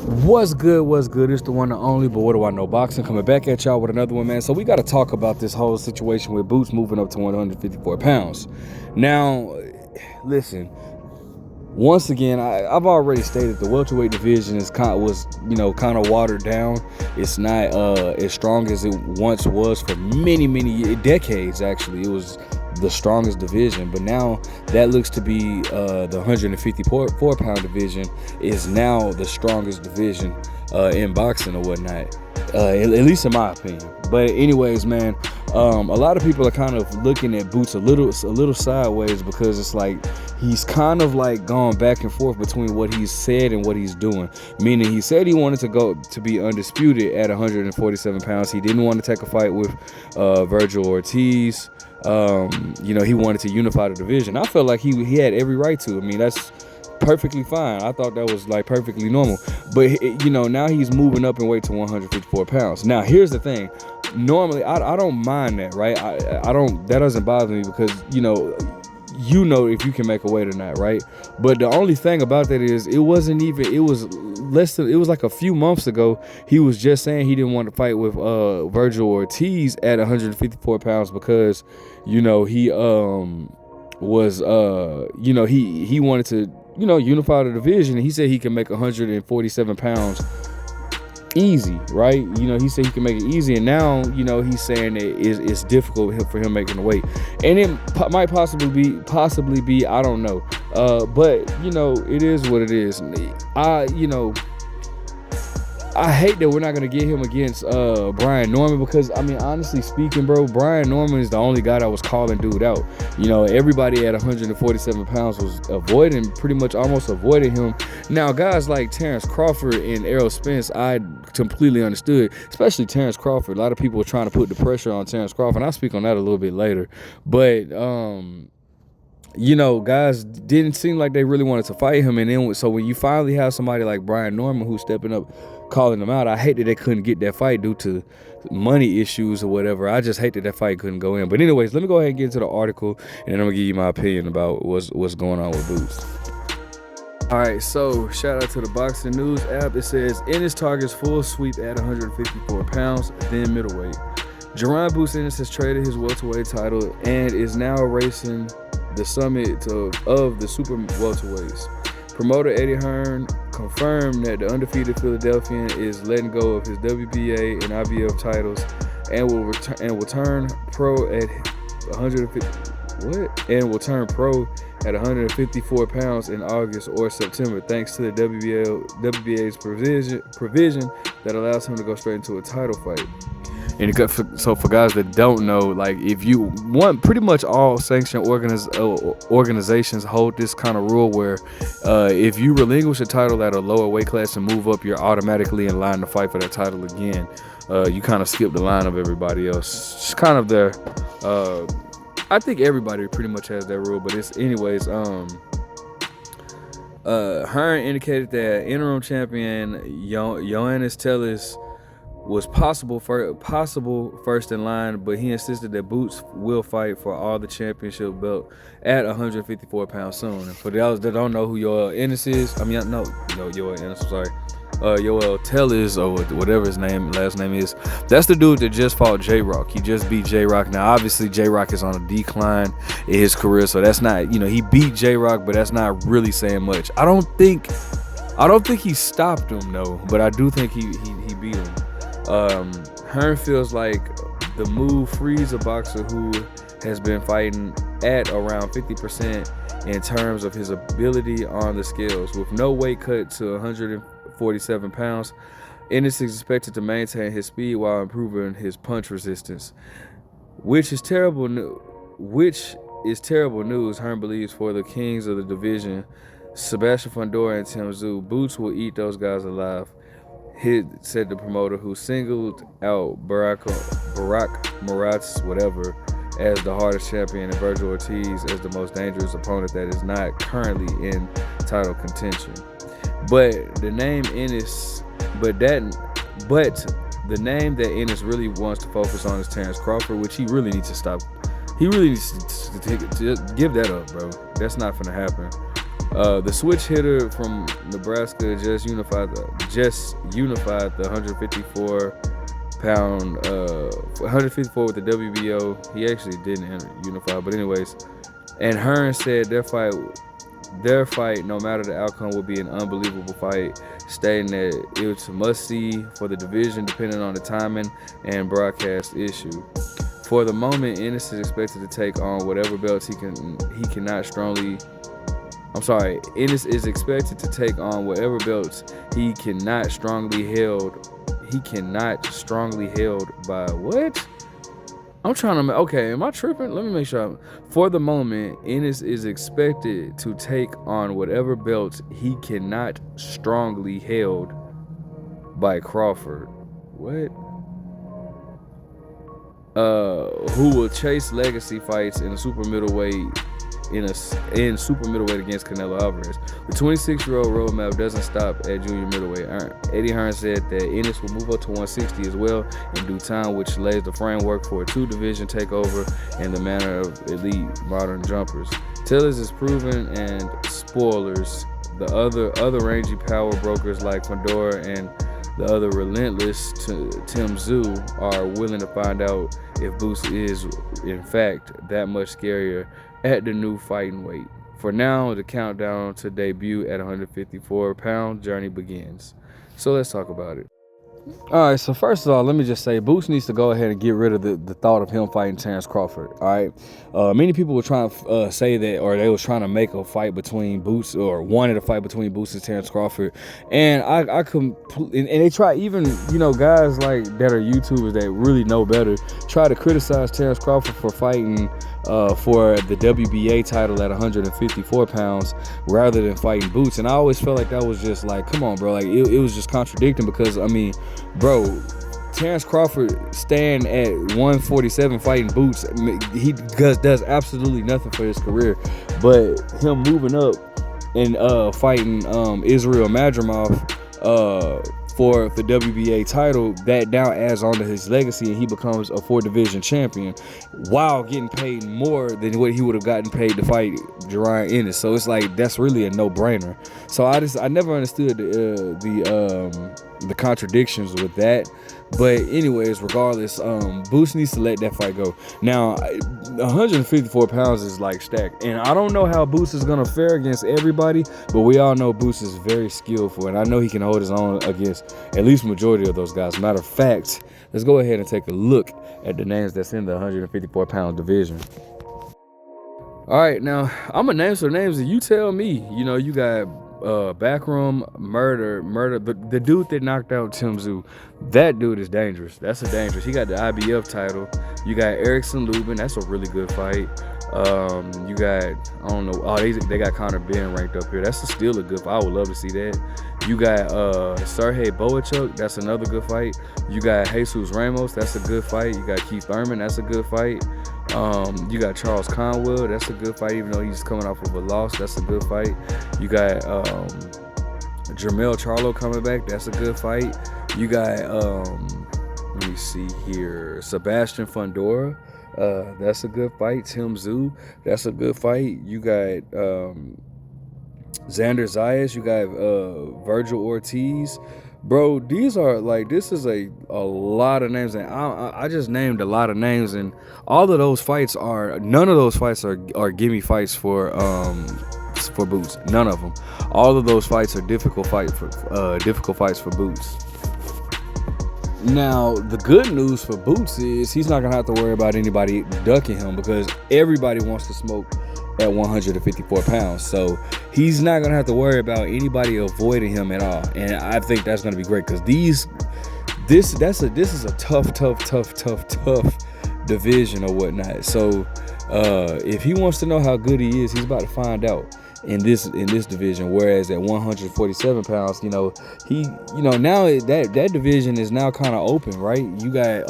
What's good? What's good? It's the one and only, but what do I know? Boxing coming back at y'all with another one, man. So we got to talk about this whole situation with Boots moving up to 154 pounds. Now, listen. Once again, I've already stated the welterweight division kind of watered down. It's not as strong as it once was for many decades. Actually, it was the strongest division, but now that looks to be the 154 pound division is now the strongest division in boxing or whatnot, at least in my opinion. But anyways, man, a lot of people are kind of looking at Boots a little sideways, because it's like he's kind of like gone back and forth between what he's said and what he's doing. Meaning, he said he wanted to go to be undisputed at 147 pounds. He didn't want to take a fight with Virgil Ortiz. He wanted to unify the division. I felt like he had every right to. I mean, that's perfectly fine. I thought that was like perfectly normal. But now he's moving up in weight to 154 pounds. Now, here's the thing. Normally, I don't mind that, right? I don't. That doesn't bother me, because if you can make a weight or not, right? But the only thing about that is it was like a few months ago he was just saying he didn't want to fight with Virgil Ortiz at 154 pounds because he wanted to unify the division, and he said he can make 147 pounds easy, right? He said he can make it easy, and now he's saying that it's difficult for him making the weight, and it might possibly be I don't know, but it is what it is. I hate that we're not going to get him against Brian Norman, because, I mean, honestly speaking, bro, Brian Norman is the only guy that was calling dude out. Everybody at 147 pounds was pretty much almost avoiding him. Now, guys like Terrence Crawford and Errol Spence, I completely understood, especially Terrence Crawford. A lot of people were trying to put the pressure on Terrence Crawford, and I'll speak on that a little bit later. But, guys didn't seem like they really wanted to fight him. And then, so when you finally have somebody like Brian Norman who's stepping up, calling them out, I hate that they couldn't get that fight due to money issues or whatever. I just hate that fight couldn't go in. But anyways, let me go ahead and get into the article, and then I'm gonna give you my opinion about what's going on with Boots. All right, so shout out to the Boxing News app. It says Ennis targets full sweep at 154 pounds, then middleweight. Jaron Boots Ennis has traded his welterweight title and is now racing the summit of the super welterweights. Promoter Eddie Hearn confirmed that the undefeated Philadelphian is letting go of his WBA and IBF titles and will turn pro at 154 pounds in August or September, thanks to the WBA's provision that allows him to go straight into a title fight. And so for guys that don't know, like, if you want, pretty much all sanctioned organizations hold this kind of rule where if you relinquish a title at a lower weight class and move up, you're automatically in line to fight for that title again. You kind of skip the line of everybody else. It's kind of their I think everybody pretty much has that rule, but it's anyways. Hearn indicated that interim champion Johannes Tellez was possible first in line, but he insisted that Boots will fight for all the championship belt at 154 pounds soon. And for those that don't know who Joel Ennis is, Joel Ennis, I'm sorry. Joel Tellez, or whatever his last name is, that's the dude that just fought J-Rock. He just beat J-Rock. Now, obviously, J-Rock is on a decline in his career, so that's not, he beat J-Rock, but that's not really saying much. I don't think he stopped him, though, but I do think he beat him. Hearn feels like the move frees a boxer who has been fighting at around 50% in terms of his ability on the scales. With no weight cut to 147 pounds, Ennis is expected to maintain his speed while improving his punch resistance, which is terrible news, Hearn believes, for the kings of the division, Sebastian Fundora and Tim Tszyu. Boots will eat those guys alive, said the promoter, who singled out Barack Maratz, whatever, as the hardest champion, and Virgil Ortiz as the most dangerous opponent that is not currently in title contention. But the name that Ennis really wants to focus on is Terrence Crawford, which he really needs to stop. He really needs to give that up, bro. That's not gonna happen. The switch hitter from Nebraska just unified the 154 pound 154 with the WBO. He actually didn't unify, but anyways. And Hearn said their fight, no matter the outcome, will be an unbelievable fight, stating that it's a must-see for the division, depending on the timing and broadcast issue. For the moment, Ennis is expected to take on whatever belts Ennis is expected to take on whatever belts he cannot strongly held by what? I'm trying to. Okay, am I tripping? Let me make sure. For the moment, Ennis is expected to take on whatever belts he cannot strongly held by Crawford. What? Who will chase legacy fights in super middleweight against Canelo Alvarez. The 26-year-old roadmap doesn't stop at junior middleweight. Eddie Hearn said that Ennis will move up to 160 as well in due time, which lays the framework for a two-division takeover in the manner of elite modern jumpers. Tellers is proven, and spoilers, the other rangy power brokers like Fedor and the other relentless Tim Tszyu are willing to find out if Boots is in fact that much scarier at the new fighting weight. For now, the countdown to debut at 154-pound journey begins. So let's talk about it. All right, so first of all, let me just say, Boots needs to go ahead and get rid of the thought of him fighting Terrence Crawford. All right, many people were trying to say that, or they was trying to make a fight between Boots, or wanted a fight between Boots and Terrence Crawford, and I completely, and they try, even guys like that are YouTubers that really know better, try to criticize Terrence Crawford for fighting for the WBA title at 154 pounds rather than fighting Boots. And I always felt like that was just like, come on, bro. Like, it was just contradicting, because, I mean, bro, Terrence Crawford staying at 147 fighting Boots, he does absolutely nothing for his career. But him moving up and fighting Israel Madrimov for the WBA title, that now adds on to his legacy, and he becomes a 4-division champion while getting paid more than what he would have gotten paid to fight Jaron Ennis. So it's like, that's really a no-brainer. So I never understood the contradictions with that. But anyways, regardless, Boots needs to let that fight go. Now, 154 pounds is like stacked, and I don't know how Boots is gonna fare against everybody, but we all know Boots is very skillful, and I know he can hold his own against at least majority of those guys. Matter of fact, let's go ahead and take a look at the names that's in the 154 pound division. All right, now I'm gonna name some names, and you tell me. You got Backroom Murder, the dude that knocked out Tim Tszyu. That dude is dangerous. That's dangerous. He got the IBF title. You got Erickson Lubin. That's a really good fight. You got, I don't know. Oh, they got Conor Ben ranked up here. That's still a good fight. I would love to see that. You got Sergey Boachuk. That's another good fight. You got Jesus Ramos. That's a good fight. You got Keith Thurman. That's a good fight. You got Charles Conwell. That's a good fight, even though he's coming off of a loss. That's a good fight. You got Jermell Charlo coming back. That's a good fight. You got let me see here, Sebastian Fundora. That's a good fight. Tim Tszyu. That's a good fight. You got Xander Zayas. You got Virgil Ortiz. Bro, this is a lot of names, and I just named a lot of names, and all of those fights none of those fights are gimme fights for Boots. None of them. All of those fights are difficult fights for Boots. Now, the good news for Boots is he's not gonna have to worry about anybody ducking him, because everybody wants to smoke at 154 pounds. So he's not gonna have to worry about anybody avoiding him at all. And I think that's gonna be great, because this is a tough division or whatnot. So if he wants to know how good he is, he's about to find out in this division. Whereas at 147 pounds, now that division is now kind of open, right? You got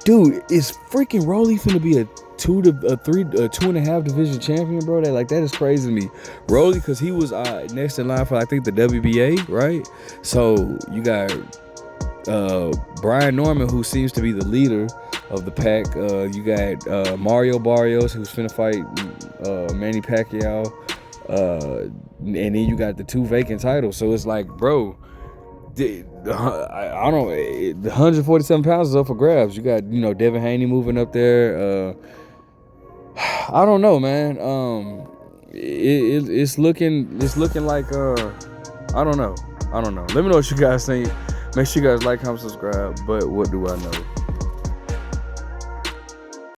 dude, is freaking Rolly finna be a 2.5 division champion, bro? That is crazy to me. Rolly, because he was next in line for, I think, the WBA, right? So you got Brian Norman, who seems to be the leader of the pack. You got Mario Barrios, who's finna fight Manny Pacquiao. and then you got the 2 vacant titles. So it's like, bro, I don't. The 147 pounds is up for grabs. You got, Devin Haney moving up there. I don't know, man. It's looking like I don't know. Let me know what you guys think. Make sure you guys like, comment, subscribe. But what do I know?